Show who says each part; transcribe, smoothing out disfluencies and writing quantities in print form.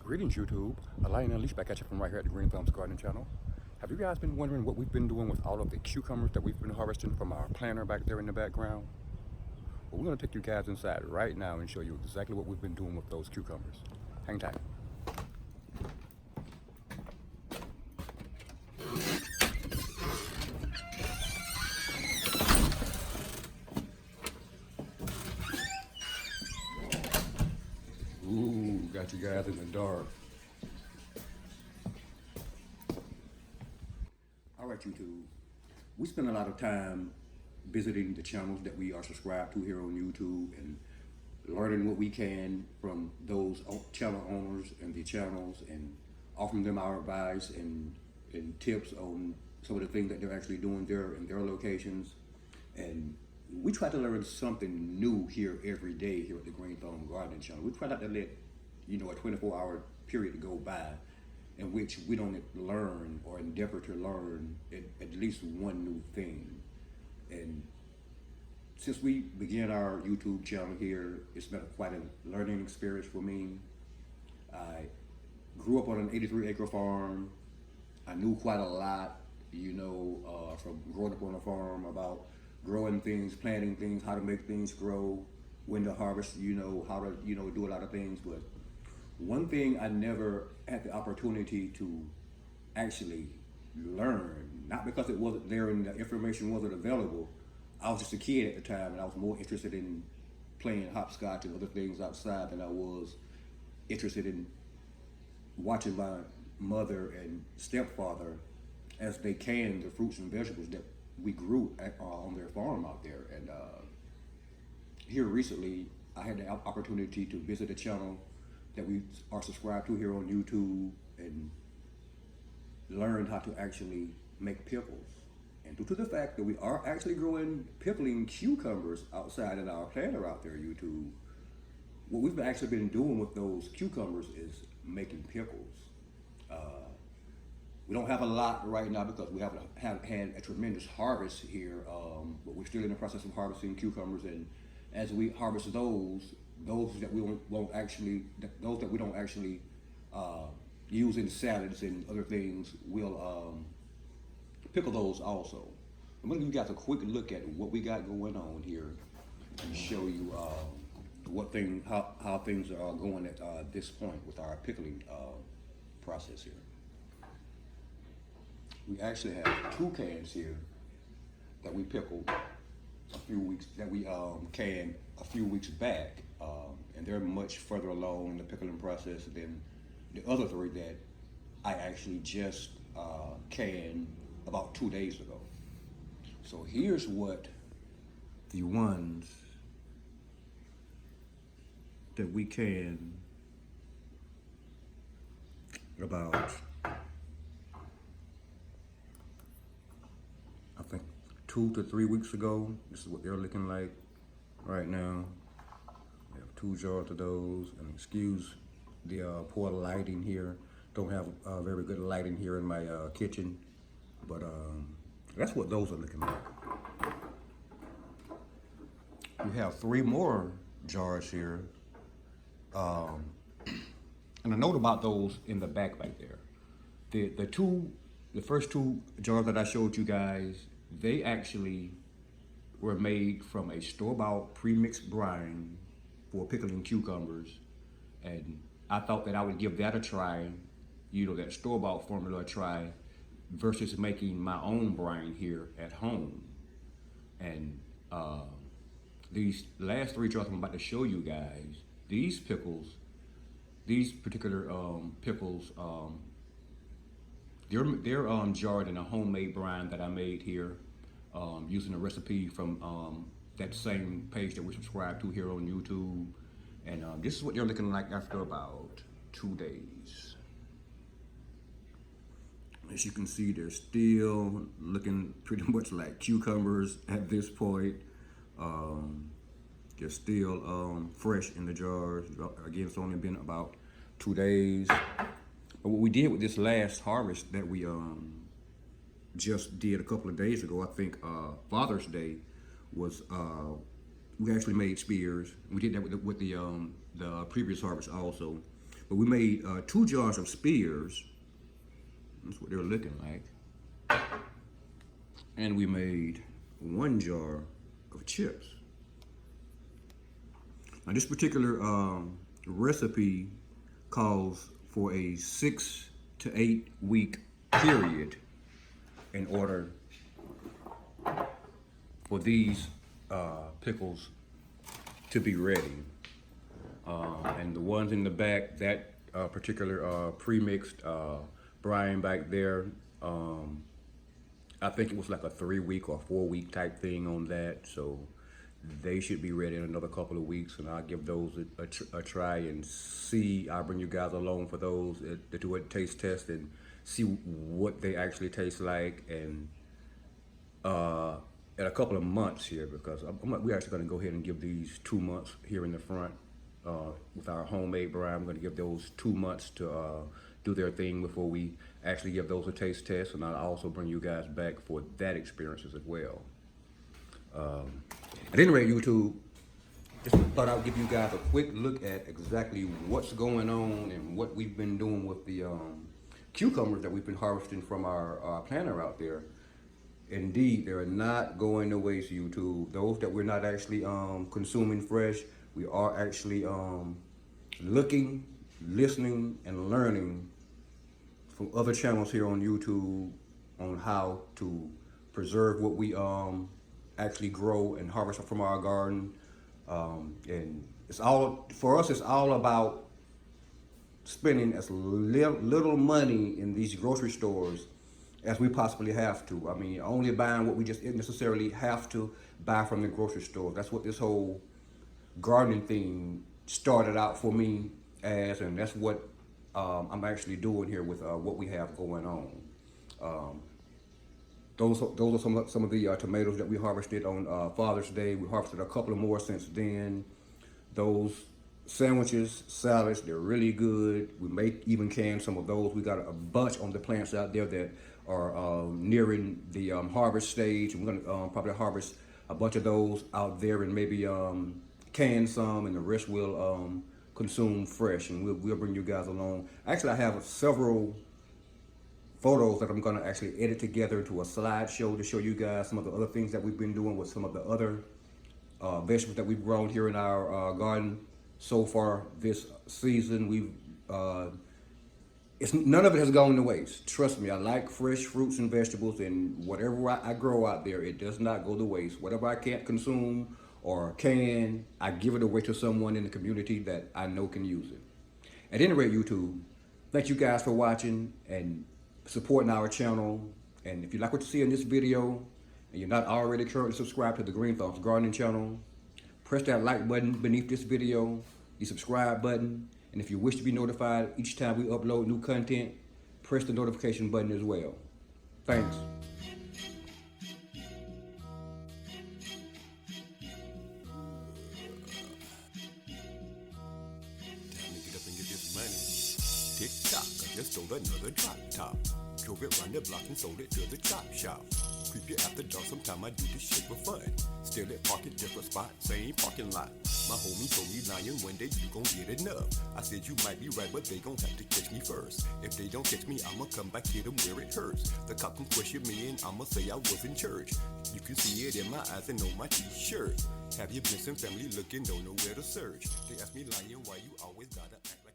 Speaker 1: Greetings YouTube, Alain and Leash back at you from right here at the Green Thumbs Garden channel. Have you guys been wondering what we've been doing with all of the cucumbers that we've been harvesting from our planter back there in the background? Well, we're going to take you guys inside right now and show you exactly what we've been doing with those cucumbers. Hang tight. Ooh, got you guys in the dark. All right, YouTube. We spend a lot of time visiting the channels that we are subscribed to here on YouTube and learning what we can from those channel owners and the channels and offering them our advice and tips on some of the things that they're actually doing there in their locations. And we try to learn something new here every day here at the Green Thumb Gardening channel. We try not to let, a 24-hour period go by in which we don't learn or endeavor to learn at least one new thing. And since we began our YouTube channel here, it's been quite a learning experience for me. I grew up on an 83-acre farm. I knew quite a lot, from growing up on a farm about growing things, planting things, how to make things grow, when to harvest, how to, do a lot of things. But one thing I never had the opportunity to actually learn, not because it wasn't there and the information wasn't available. I was just a kid at the time and I was more interested in playing hopscotch and other things outside than I was interested in watching my mother and stepfather as they canned the fruits and vegetables that we grew on their farm out there. And here recently, I had the opportunity to visit a channel that we are subscribed to here on YouTube and learn how to actually make pickles. And due to the fact that we are actually pickling cucumbers outside in our planter out there, YouTube, what we've actually been doing with those cucumbers is making pickles. We don't have a lot right now because we haven't had a tremendous harvest here, but we're still in the process of harvesting cucumbers. And as we harvest those that we don't actually use in salads and other things, we'll pickle those also. I'm gonna give you guys a quick look at what we got going on here and show you how things are going at this point with our pickling process here. We actually have 2 cans here that we pickled canned a few weeks back, and they're much further along in the pickling process than the other 3 that I actually just canned about 2 days ago. So here's what the ones that we canned about, I think 2 to 3 weeks ago. This is what they're looking like right now. We have 2 jars of those, and excuse the poor lighting here. Don't have very good lighting here in my kitchen, but that's what those are looking like. We have 3 more jars here, and a note about those in the back there. The first 2 jars that I showed you guys, they actually were made from a store-bought pre-mixed brine for pickling cucumbers, and I thought that I would give that a try, that store-bought formula a try, versus making my own brine here at home. And these last 3 jars I'm about to show you guys, these particular pickles, they're jarred in a homemade brine that I made here, using a recipe from that same page that we subscribe to here on YouTube. And this is what they're looking like after about 2 days. As you can see, they're still looking pretty much like cucumbers at this point. They're still fresh in the jars. Again, it's only been about 2 days. But what we did with this last harvest that we just did a couple of days ago, I think Father's Day, was we actually made spears. We did that with the previous harvest also. But we made 2 jars of spears. That's what they're looking like. And we made 1 jar of chips. Now this particular recipe calls for a 6 to 8 week period in order for these pickles to be ready. And the ones in the back, that particular pre-mixed brine back there, I think it was like a 3-week or 4-week type thing on that. So they should be ready in another couple of weeks, and I'll give those a try and see. I'll bring you guys along for those to do a taste test and see what they actually taste like. And in a couple of months here, because we're actually going to go ahead and give these 2 months here in the front with our homemade brine. I'm going to give those 2 months to do their thing before we actually give those a taste test, and I'll also bring you guys back for that experience as well. At any rate, YouTube, just thought I'd give you guys a quick look at exactly what's going on and what we've been doing with the cucumbers that we've been harvesting from our planter out there. Indeed, they're not going to waste, YouTube. Those that we're not actually consuming fresh, we are actually looking, listening, and learning from other channels here on YouTube on how to preserve what we actually grow and harvest from our garden. And it's all, for us, it's all about spending as little money in these grocery stores as we possibly have to. I mean, only buying what we just necessarily have to buy from the grocery store. That's what this whole gardening thing started out for me as, and that's what I'm actually doing here with what we have going on. Those are some of the tomatoes that we harvested on Father's Day. We harvested a couple of more since then. Those sandwiches, salads, they're really good. We may even can some of those. We got a bunch on the plants out there that are nearing the harvest stage. And we're gonna probably harvest a bunch of those out there and maybe can some, and the rest we'll consume fresh, and we'll bring you guys along. Actually, I have several photos that I'm gonna actually edit together into a slideshow to show you guys some of the other things that we've been doing with some of the other vegetables that we've grown here in our garden so far this season. We've none of it has gone to waste. Trust me, I like fresh fruits and vegetables, and whatever I grow out there, it does not go to waste. Whatever I can't consume or can, I give it away to someone in the community that I know can use it. At any rate, YouTube, thank you guys for watching and supporting our channel. And if you like what you see in this video and you're not already currently subscribed to the Green Thumbs Gardening channel, press that like button beneath this video, the subscribe button, and if you wish to be notified each time we upload new content, press the notification button as well. Thanks.
Speaker 2: Tick-tock, I just sold another drop top. Drove it round the block and sold it to the chop shop. Creep you after dark, sometime I do this shit for fun. Still at park at different spot, same parking lot. My homie told me, lying, one day you gon' get enough. I said you might be right, but they gon' have to catch me first. If they don't catch me, I'ma come back, hit them where it hurts. The cop can question me and I'ma say I was in church. You can see it in my eyes and on my t-shirt. Have you been some family looking, don't know where to search. They ask me, lying, why you always gotta act like